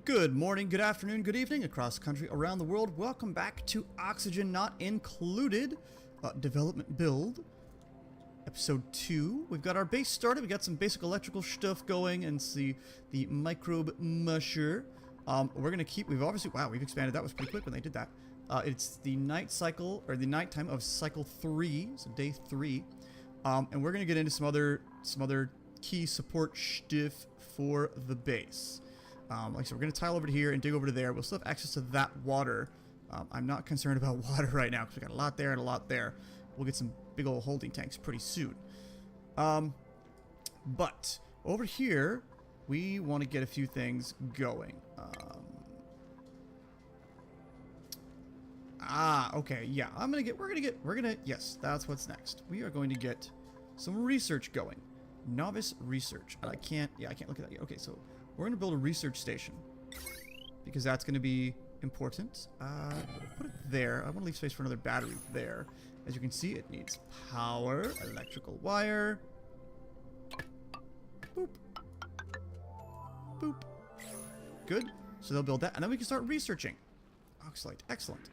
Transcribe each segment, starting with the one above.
Good morning, good afternoon, good evening, across the country, around the world. Welcome back to Oxygen Not Included, Development Build, Episode 2. We've got our base started, we got some basic electrical stuff going, and see the microbe musher. We're gonna keep, we've expanded, that was pretty quick when they did that. It's the night cycle, or the nighttime of cycle 3, so day 3. And we're gonna get into some other key support stuff for the base. Like I said, we're going to tile over to here and dig over to there. We'll still have access to that water. I'm not concerned about water right now because we got a lot there and a lot there. We'll get some big old holding tanks pretty soon. But over here, we want to get a few things going. Okay, yeah. Yes, that's what's next. We are going to get some research going. Novice research. And I can't look at that yet. Okay, so we're going to build a research station because that's going to be important. We'll put it there. I want to leave space for another battery there. As you can see, it needs power, electrical wire. Boop. Boop. Good. So they'll build that, and then we can start researching. Oxalate. Excellent.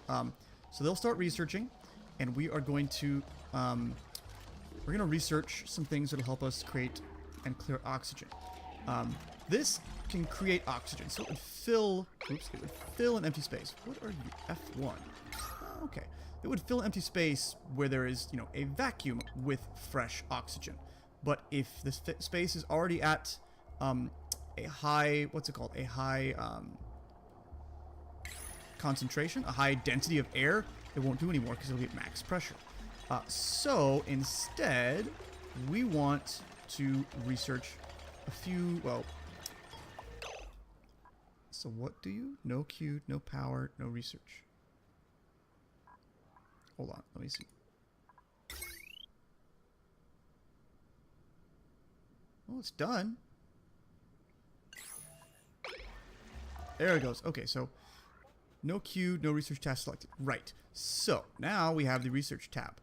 So they'll start researching, and we are going to research some things that'll help us create and clear oxygen. This can create oxygen, so it would fill an empty space. What are you? F1. Okay. It would fill an empty space where there is, a vacuum with fresh oxygen. But if the space is already at a high, a high concentration, a high density of air, it won't do anymore because it'll be at max pressure. So instead, we want to research a few, so what do you? No Q, no power, no research. Hold on, let me see. Well, it's done. There it goes. Okay, so no Q, no research task selected. Right. So now we have the research tab.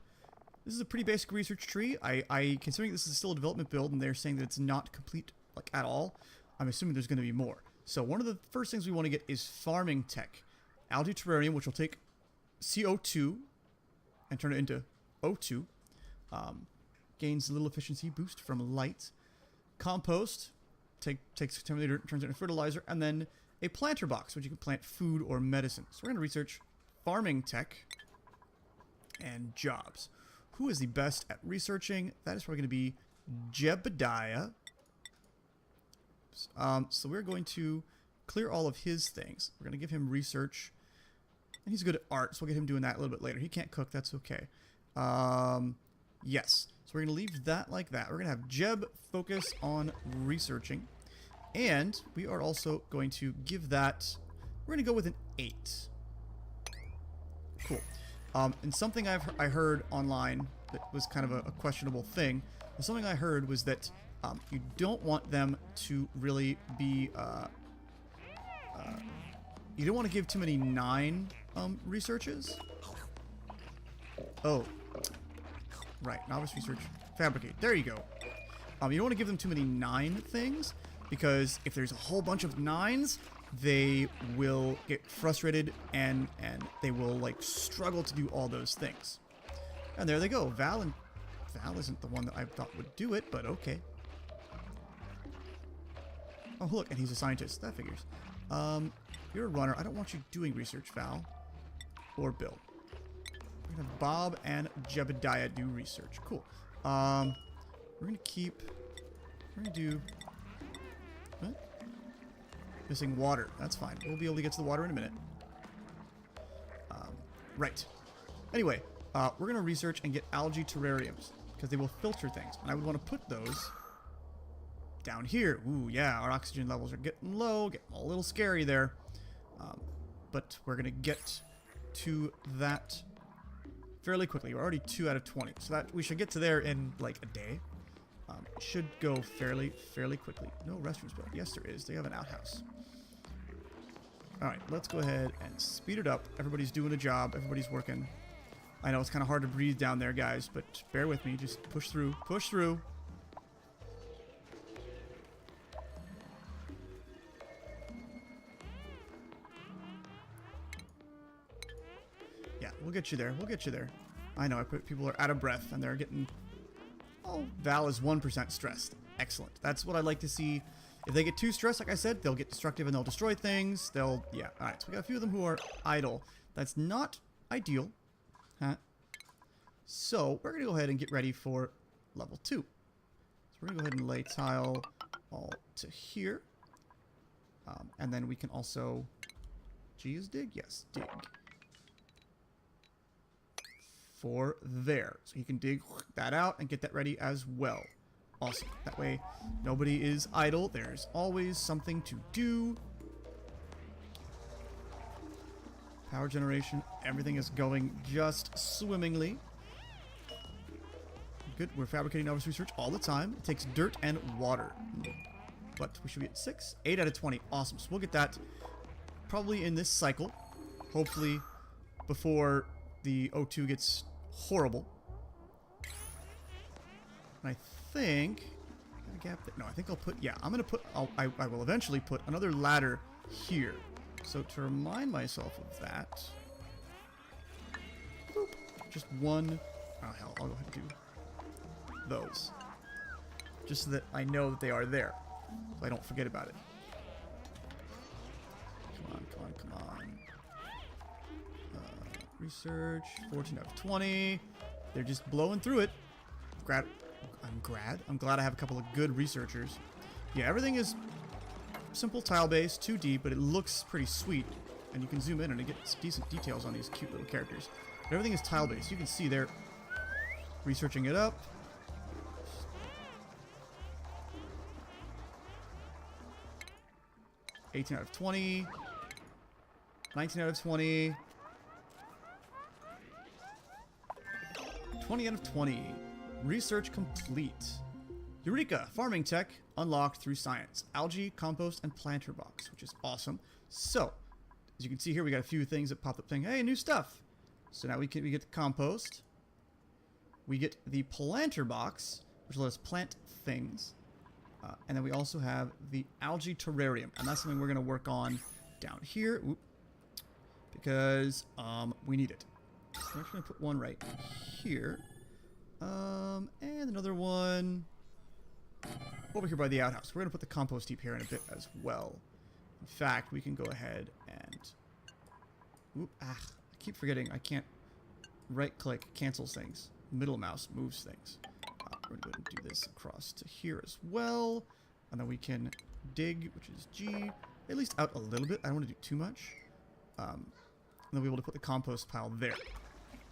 This is a pretty basic research tree. I considering this is still a development build and they're saying that it's not complete at all, I'm assuming there's going to be more. So one of the first things we want to get is farming tech. Algae terrarium, which will take CO2 and turn it into O2. Gains a little efficiency boost from light. Compost takes contaminated dirt, turns it into fertilizer, and then a planter box, which you can plant food or medicine. So we're going to research farming tech and jobs. Who is the best at researching? That is probably going to be Jebediah. So we're going to clear all of his things. We're going to give him research. And he's good at art, so we'll get him doing that a little bit later. He can't cook, that's okay. Yes. So we're going to leave that like that. We're going to have Jeb focus on researching. And we are also going to give that... We're going to go with an 8. Cool. And something I heard online that was kind of a questionable thing, something I heard was that you don't want them to really be, you don't want to give too many 9 researches. Oh, right, novice research, fabricate, there you go. You don't want to give them too many 9 things, because if there's a whole bunch of 9s, they will get frustrated and they will struggle to do all those things. And there they go. Val isn't the one that I thought would do it, but okay. Oh look, and he's a scientist. That figures. You're a runner. I don't want you doing research, Val. Or Bill. We're gonna have Bob and Jebediah do research. Cool. We're gonna do what? Missing water. That's fine. We'll be able to get to the water in a minute. Right. Anyway, we're going to research and get algae terrariums because they will filter things. And I would want to put those down here. Ooh, yeah, our oxygen levels are getting low, getting a little scary there. But we're going to get to that fairly quickly. We're already 2 out of 20. So that we should get to there in a day. It should go fairly quickly. No restrooms built. Yes, there is. They have an outhouse. Alright, let's go ahead and speed it up. Everybody's doing a job. Everybody's working. I know it's kind of hard to breathe down there, guys, but bear with me. Just push through. Push through. We'll get you there. We'll get you there. I know, people are out of breath, and they're getting... Oh, Val is 1% stressed. Excellent. That's what I like to see. If they get too stressed, like I said, they'll get destructive and they'll destroy things. They'll... Yeah, alright. So we got a few of them who are idle. That's not ideal. Huh? So, we're going to go ahead and get ready for level 2. So we're going to go ahead and lay tile all to here. And then we can also... G is dig? Yes, dig. For there. So he can dig that out and get that ready as well. Awesome. That way, nobody is idle. There's always something to do. Power generation. Everything is going just swimmingly. Good. We're fabricating novice research all the time. It takes dirt and water. But we should be at 6. 8 out of 20. Awesome. So we'll get that probably in this cycle. Hopefully before the O2 gets horrible. And I think... Got a gap there? No, I think I'll put... Yeah, I'm going to put... I will eventually put another ladder here. So to remind myself of that... Boop, just one... Oh, hell, I'll go ahead and do those. Just so that I know that they are there. So I don't forget about it. Come on, come on, come on. Research, 14 out of 20. They're just blowing through it. I'm glad I have a couple of good researchers. Yeah, everything is simple tile-based, 2D, but it looks pretty sweet. And you can zoom in and it gets decent details on these cute little characters. But everything is tile-based. You can see they're researching it up. 18 out of 20. 19 out of 20. 20 out of 20. Research complete. Eureka! Farming tech unlocked through science. Algae, compost, and planter box, which is awesome. So, as you can see here, we got a few things that popped up saying, hey, new stuff. So now we get the compost. We get the planter box, which lets us plant things. And then we also have the algae terrarium. And that's something we're going to work on down here. Oop. Because we need it. I'm actually going to put one right here. And another one over here by the outhouse. We're going to put the compost heap here in a bit as well. In fact, we can go ahead and... Oop, I keep forgetting I can't right-click, cancels things. Middle mouse moves things. We're going to go ahead and do this across to here as well. And then we can dig, which is G, at least out a little bit. I don't want to do too much. And then we'll be able to put the compost pile there.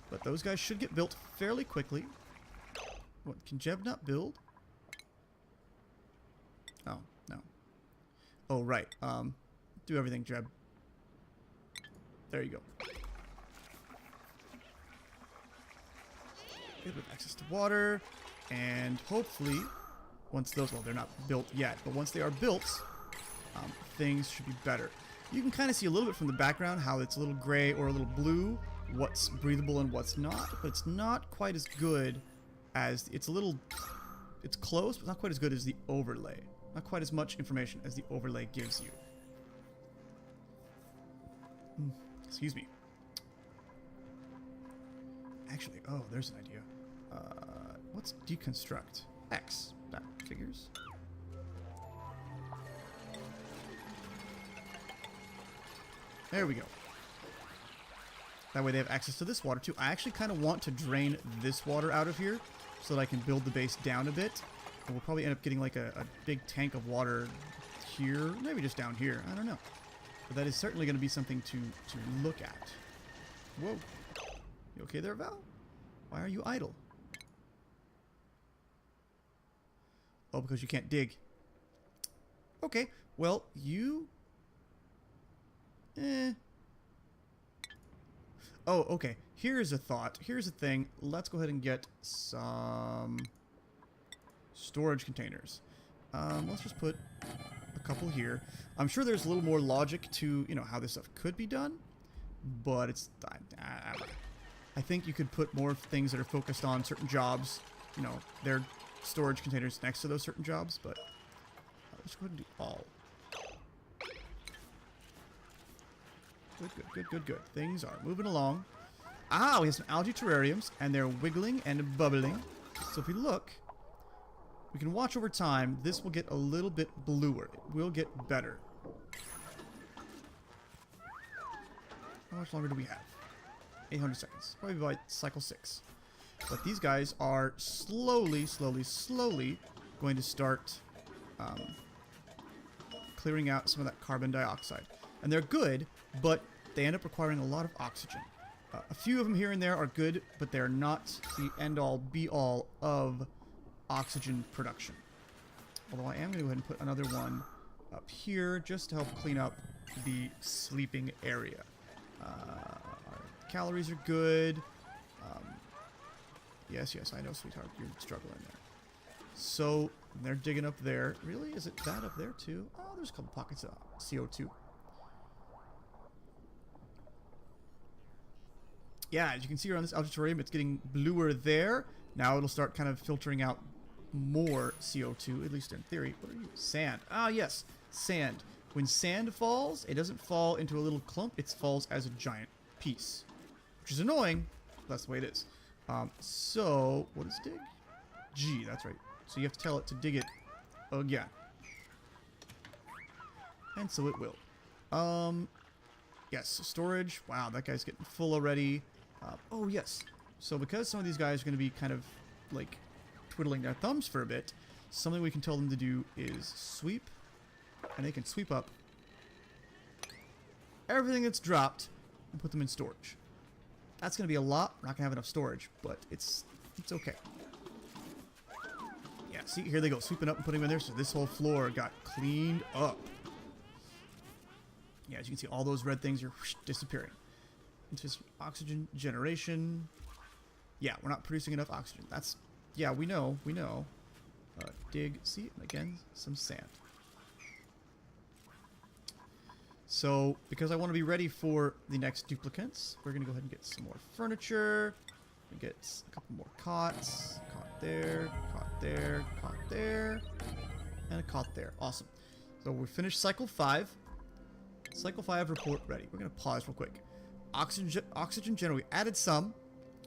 But those guys should get built fairly quickly. What, can Jeb not build? Oh, no. Oh, right. Do everything, Jeb. There you go. Good with access to water. And hopefully, once those... Well, they're not built yet. But once they are built, things should be better. You can kind of see a little bit from the background how it's a little gray or a little blue. What's breathable and what's not. But it's not quite as good as... It's a little... It's close, but not quite as good as the overlay. Not quite as much information as the overlay gives you. Excuse me. Actually, oh, there's an idea. What's deconstruct? X. That figures. There we go. That way they have access to this water too. I actually kind of want to drain this water out of here so that I can build the base down a bit. And we'll probably end up getting like a big tank of water here. Maybe just down here. I don't know. But that is certainly going to be something to look at. Whoa. You okay there, Val? Why are you idle? Oh, because you can't dig. Okay. Well, you... Oh, okay. Here's a thought. Here's a thing. Let's go ahead and get some storage containers. Let's just put a couple here. I'm sure there's a little more logic to, you know, how this stuff could be done, but it's... I think you could put more things that are focused on certain jobs. You know, their storage containers next to those certain jobs, but let's go ahead and do all. Good, good, good, good, good. Things are moving along. Ah, we have some algae terrariums, and they're wiggling and bubbling. So if we look, we can watch over time. This will get a little bit bluer. It will get better. How much longer do we have? 800 seconds. Probably by cycle 6. But these guys are slowly going to start clearing out some of that carbon dioxide. And they're good, but they end up requiring a lot of oxygen. A few of them here and there are good, but they're not the end-all, be-all of oxygen production. Although I am going to go ahead and put another one up here just to help clean up the sleeping area. Our calories are good. Yes, I know, sweetheart, you're struggling there. So, they're digging up there. Really? Is it that up there, too? Oh, there's a couple pockets of CO2. Yeah, as you can see around this algae terrarium, it's getting bluer there. Now it'll start kind of filtering out more CO2, at least in theory. What are you? Sand. Ah, yes. Sand. When sand falls, it doesn't fall into a little clump. It falls as a giant piece. Which is annoying. That's the way it is. So, what is dig? G, that's right. So you have to tell it to dig it again. And so it will. Yes, storage. Wow, that guy's getting full already. Oh, yes. So because some of these guys are going to be kind of, like, twiddling their thumbs for a bit, something we can tell them to do is sweep. And they can sweep up everything that's dropped and put them in storage. That's going to be a lot. We're not going to have enough storage, but it's okay. Yeah, see, here they go, sweeping up and putting them in there. So this whole floor got cleaned up. Yeah, as you can see, all those red things are disappearing. Into this oxygen generation. Yeah, we're not producing enough oxygen. That's, yeah, we know. Dig, see, and again, some sand. So, because I want to be ready for the next duplicates, we're going to go ahead and get some more furniture. We get a couple more cots. Cot there, cot there, cot there, and a cot there. Awesome. So we finished cycle 5. Cycle 5 report ready. We're going to pause real quick. Oxygen general. We added some,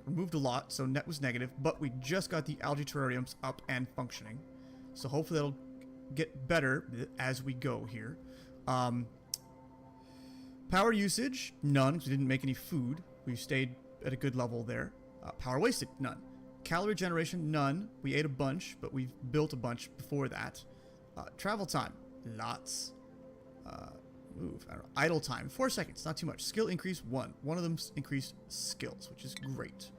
removed a lot, so net was negative, but we just got the algae terrariums up and functioning. So hopefully that'll get better as we go here. Power usage, none, because we didn't make any food. We stayed at a good level there. Power wasted, none. Calorie generation, none. We ate a bunch, but we've built a bunch before that. Travel time, lots. Move, I don't know. Idle time, 4 seconds, not too much. Skill increase, 1. One of them's increased skills, which is great.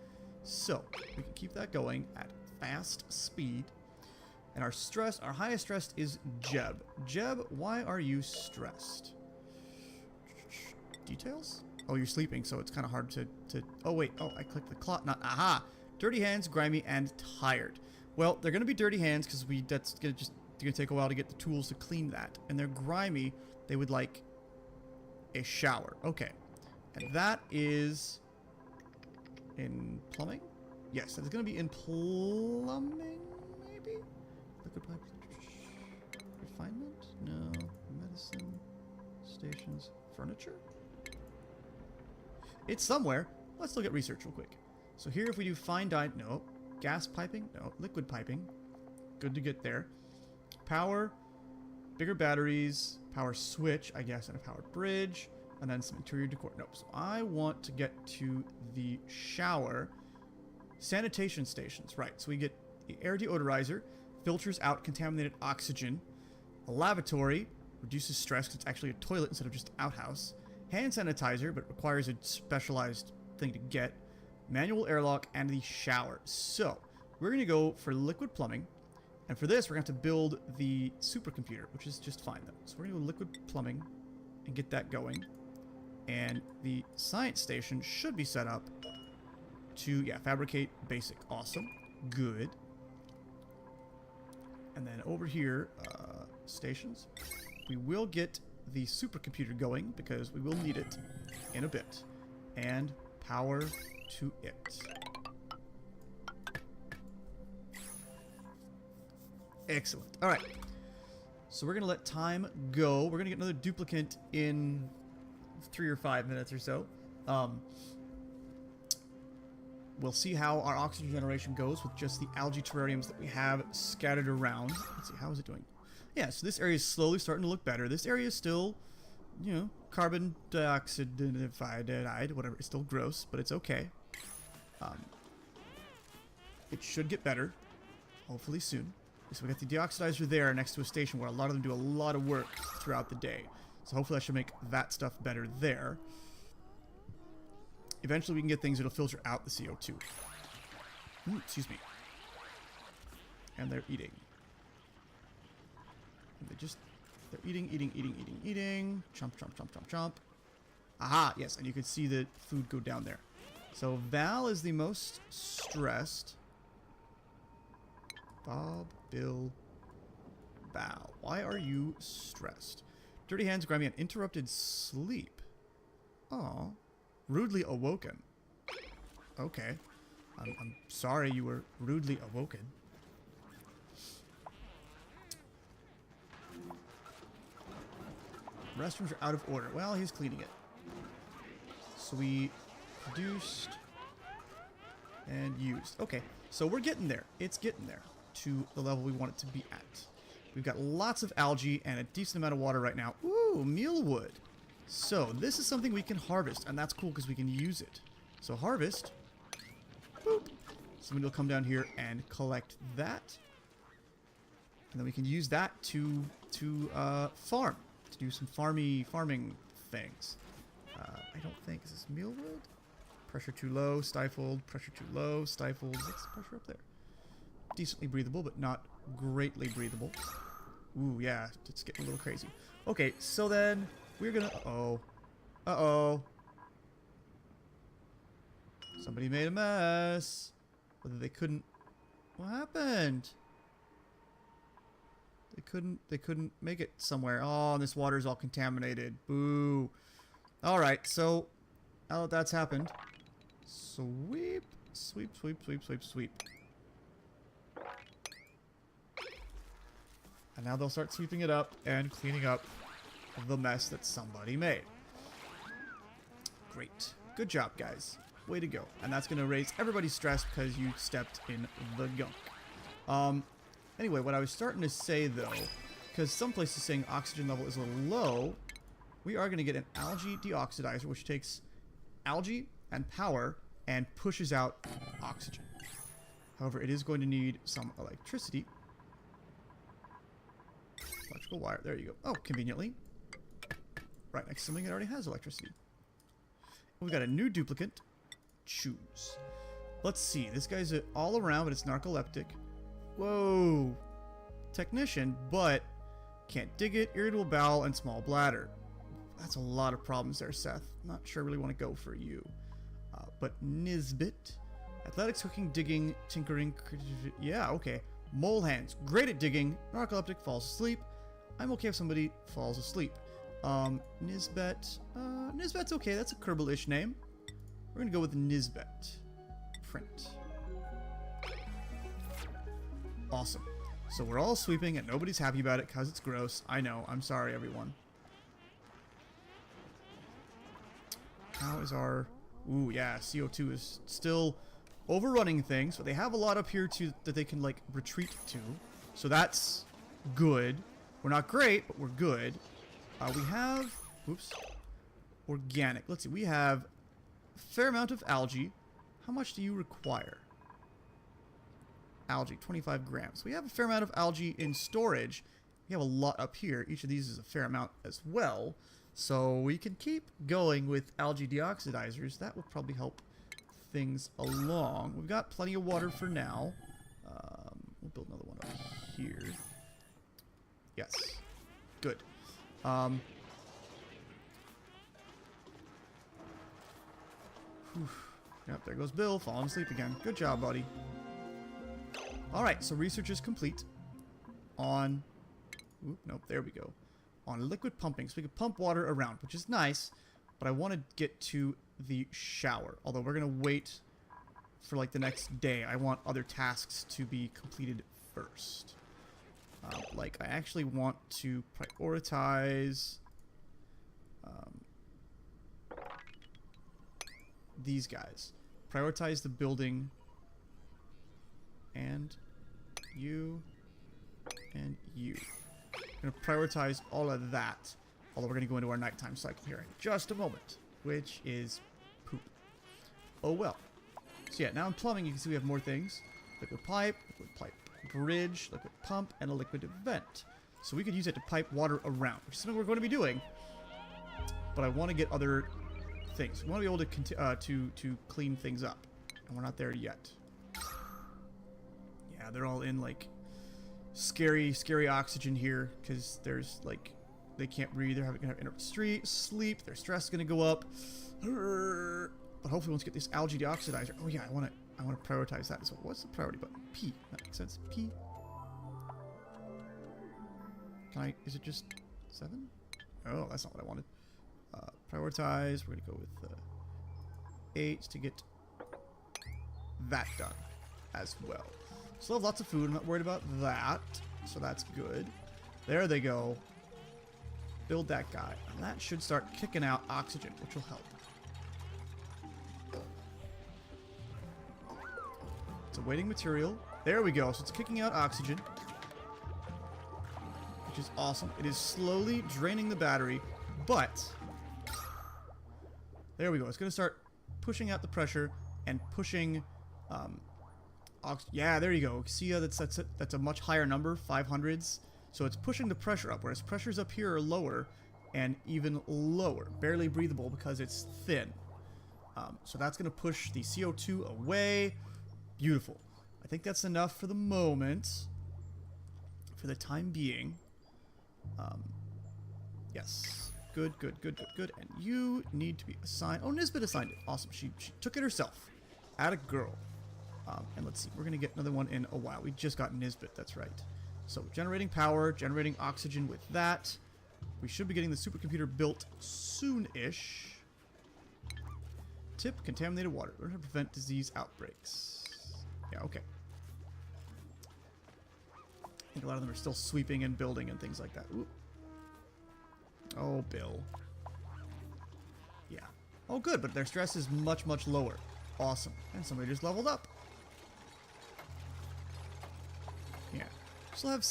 So, we can keep that going at fast speed. And our stress, our highest stress is Jeb. Jeb, why are you stressed? Details? Oh, you're sleeping, so it's kind of hard to... Oh, wait. Oh, I clicked the clock. Not... Aha! Dirty hands, grimy, and tired. Well, they're going to be dirty hands because that's going to take a while to get the tools to clean that. And they're grimy. They would like a shower. Okay. And that is in plumbing? Yes, that's going to be in plumbing, maybe? Liquid pipe. Refinement? No. Medicine. Stations. Furniture? It's somewhere. Let's look at research real quick. So here if we do fine dye, no. Gas piping, no. Liquid piping. Good to get there. Power, bigger batteries, power switch, I guess, and a powered bridge, and then some interior decor. Nope. So I want to get to the shower. Sanitation stations, right. So we get the air deodorizer, filters out contaminated oxygen. A lavatory, reduces stress because it's actually a toilet instead of just an outhouse. Hand sanitizer, but requires a specialized thing to get. Manual airlock, and the shower. So, we're going to go for liquid plumbing. And for this, we're going to have to build the supercomputer, which is just fine, though. So, we're going to go liquid plumbing and get that going. And the science station should be set up to, yeah, fabricate basic. Awesome. Good. And then over here, stations. We will get the supercomputer going because we will need it in a bit. And power to it. Excellent. All right. So we're going to let time go. We're going to get another duplicate in 3 or 5 minutes or so. we'll see how our oxygen generation goes with just the algae terrariums that we have scattered around. Let's see, how is it doing? Yeah, so this area is slowly starting to look better. This area is still, you know, carbon dioxide, whatever. It's still gross, but it's okay. It should get better, hopefully soon. So we got the deoxidizer there next to a station where a lot of them do a lot of work throughout the day. So hopefully I should make that stuff better there. Eventually we can get things that'll filter out the CO2. Ooh, excuse me. And they're eating. And they're eating. Chomp, chomp, chomp, chomp, chomp. Aha, yes, and you can see the food go down there. So Val is the most stressed. Bob, Bill, Val. Why are you stressed? Dirty hands, grimy, and interrupted sleep. Aw. Rudely awoken. Okay. I'm sorry you were rudely awoken. Restrooms are out of order. Well, he's cleaning it. So we produced and used. Okay, so we're getting there. It's getting there to the level we want it to be at. We've got lots of algae and a decent amount of water right now. Ooh, mealwood. So this is something we can harvest, and that's cool because we can use it. So harvest. Boop. Somebody will come down here and collect that. And then we can use that to farm. To do some farming things. I don't think, is this mealwood? Pressure too low, stifled, pressure too low, stifled. What's the pressure up there? Decently breathable, but not greatly breathable. Ooh, yeah, it's getting a little crazy. Okay, so then we're gonna... Uh-oh. Somebody made a mess. Whether they couldn't... What happened? They couldn't make it somewhere. Oh, this water's all contaminated. Boo. Alright, so now that that's happened, sweep, sweep, sweep, sweep, sweep, sweep. And now they'll start sweeping it up and cleaning up the mess that somebody made. Great. Good job, guys. Way to go. And that's going to raise everybody's stress because you stepped in the gunk. Anyway, what I was starting to say, though, because some places saying oxygen level is a little low, we are going to get an algae deoxidizer, which takes algae and power and pushes out oxygen. However, it is going to need some electricity. Electrical wire. There you go. Oh, conveniently. Right next to something that already has electricity. We've got a new duplicate. Choose. Let's see. This guy's all around, but it's narcoleptic. Whoa. Technician, but can't dig it, irritable bowel, and small bladder. That's a lot of problems there, Seth. Not sure I really want to go for you. But Nisbet. Athletics, cooking, digging, tinkering. Yeah, okay. Mole hands. Great at digging. Narcoleptic, falls asleep. I'm okay if somebody falls asleep. Nisbet. Nisbet's okay. That's a Kerbal-ish name. We're going to go with Nisbet. Print. Awesome. So we're all sweeping and nobody's happy about it because it's gross. I know. I'm sorry, everyone. How is our... Ooh, yeah. CO2 is still overrunning things. But they have a lot up here too that they can, like, retreat to. So that's good. We're not great, but we're good. We have... Oops. Organic. Let's see. We have a fair amount of algae. How much do you require? Algae, 25 grams. We have a fair amount of algae in storage. We have a lot up here. Each of these is a fair amount as well. So we can keep going with algae deoxidizers. That will probably help things along. We've got plenty of water for now. We'll build another one up here. Yes. Good. Yep, there goes Bill, falling asleep again. Good job, buddy. Alright, so research is complete on... Oop, nope, there we go. On liquid pumping. So we can pump water around, which is nice. But I want to get to the shower. Although we're going to wait for like the next day. I want other tasks to be completed first. Like, I actually want to prioritize... these guys. prioritize the building. And you. And you. I'm going to prioritize all of that. Although we're going to go into our nighttime cycle here in just a moment. Which is poop. Oh well. So yeah, now in plumbing you can see we have more things. Liquid pipe bridge, liquid pump, and a liquid vent. So we could use it to pipe water around, which is something we're going to be doing. But I want to get other things. We want to be able to clean things up. And we're not there yet. Yeah, they're all in like scary oxygen here because there's like they can't breathe. They're gonna have intermittent sleep. Their stress is gonna go up. But hopefully, once we get this algae deoxidizer. Oh yeah, I want to prioritize that. So what's the priority button? P. That makes sense. P. Can I? Is it just 7? Oh, that's not what I wanted. Prioritize. We're gonna go with 8 to get that done as well. Still have lots of food. I'm not worried about that. So that's good. There they go. Build that guy. And that should start kicking out oxygen, which will help. It's awaiting material. There we go. So it's kicking out oxygen. Which is awesome. It is slowly draining the battery. But there we go. It's going to start pushing out the pressure and pushing yeah, there you go. See, that's a much higher number, 500s. So it's pushing the pressure up, whereas pressures up here are lower and even lower. Barely breathable because it's thin. So that's going to push the CO2 away. Beautiful. I think that's enough for the moment. For the time being. Yes. Good. And you need to be assigned. Oh, Nisbet assigned it. Awesome. She took it herself. Atta girl. And let's see. We're going to get another one in a while. We just got Nisbet. That's right. So generating power. Generating oxygen with that. We should be getting the supercomputer built soon-ish. Tip. Contaminated water. Learn how to prevent disease outbreaks. Yeah, okay. I think a lot of them are still sweeping and building and things like that. Ooh. Oh, Bill. Yeah. Oh, good, but their stress is much, much lower. Awesome. And somebody just leveled up. Yeah. Still have...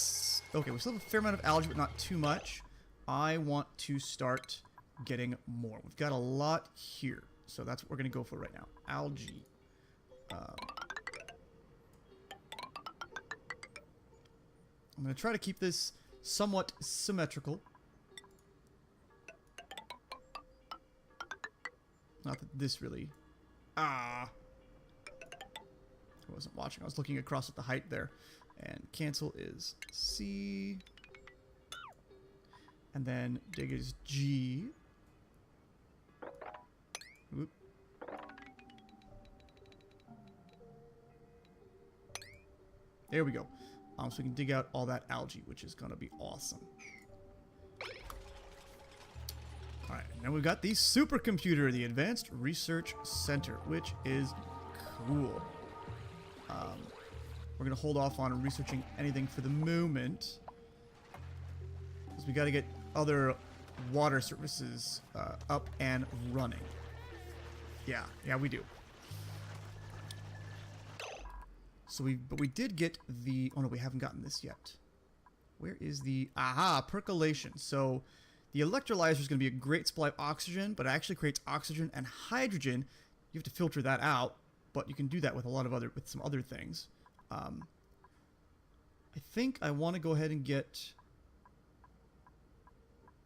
Okay, we still have a fair amount of algae, but not too much. I want to start getting more. We've got a lot here. So that's what we're going to go for right now. Algae. I'm going to try to keep this somewhat symmetrical. Not that this really... I wasn't watching. I was looking across at the height there. And cancel is C. And then dig is G. Whoop. There we go. So we can dig out all that algae, which is going to be awesome. Alright, now we've got the supercomputer, the Advanced Research Center, which is cool. We're going to hold off on researching anything for the moment. Because we got to get other water services up and running. Yeah, we do. So but we did get the... Oh no, we haven't gotten this yet. Where is the... Aha, percolation. So the electrolyzer is going to be a great supply of oxygen, but it actually creates oxygen and hydrogen. You have to filter that out, but you can do that with with some other things. I think I want to go ahead and get...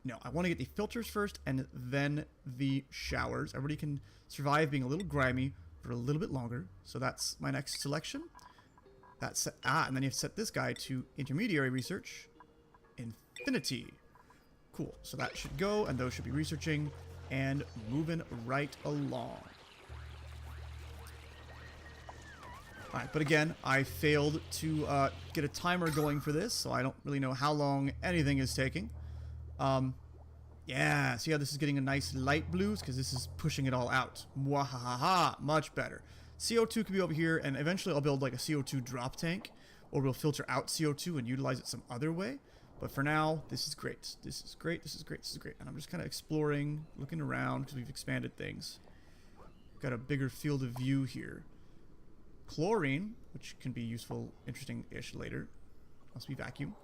No, I want to get the filters first and then the showers. Everybody can survive being a little grimy for a little bit longer. So that's my next selection. That's and then you have to set this guy to intermediary research. Infinity. Cool. So that should go, and those should be researching and moving right along. Alright, but again, I failed to get a timer going for this, so I don't really know how long anything is taking. Yeah, see how this is getting a nice light blues? Because this is pushing it all out. Mwahaha, much better. CO2 could be over here, and eventually I'll build like a CO2 drop tank, or we'll filter out CO2 and utilize it some other way. But for now, this is great. This is great, this is great, this is great. And I'm just kind of exploring, looking around, because we've expanded things. got a bigger field of view here. Chlorine, which can be useful, interesting-ish later. Must be vacuum.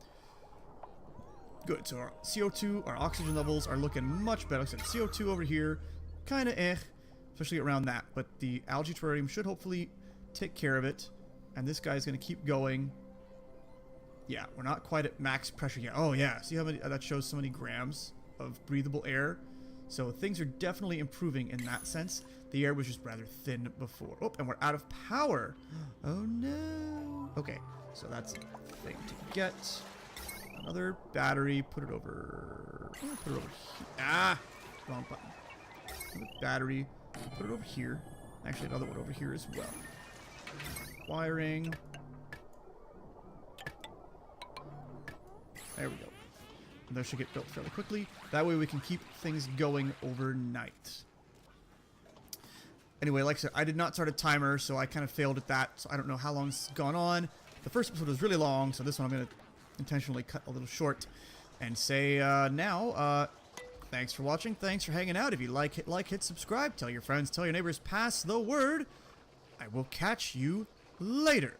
Good, so our CO2, our oxygen levels are looking much better. Like I said, CO2 over here, kind of especially around that. But the algae terrarium should hopefully take care of it. And this guy's going to keep going. Yeah, we're not quite at max pressure yet. Oh, yeah, see how many, that shows so many grams of breathable air? So things are definitely improving in that sense. The air was just rather thin before. Oh, and we're out of power. Oh, no. Okay, so that's a thing to get. Another battery. Put it over... Put it over here. Ah! Wrong button. Another battery. Put it over here. Actually, another one over here as well. Wiring. There we go. And those should get built fairly quickly. That way we can keep things going overnight. Anyway, like I said, I did not start a timer, so I kind of failed at that. So I don't know how long this has gone on. The first episode was really long, so this one I'm going to intentionally cut a little short. And say thanks for watching. Thanks for hanging out. If you like, hit subscribe. Tell your friends, tell your neighbors, pass the word. I will catch you later.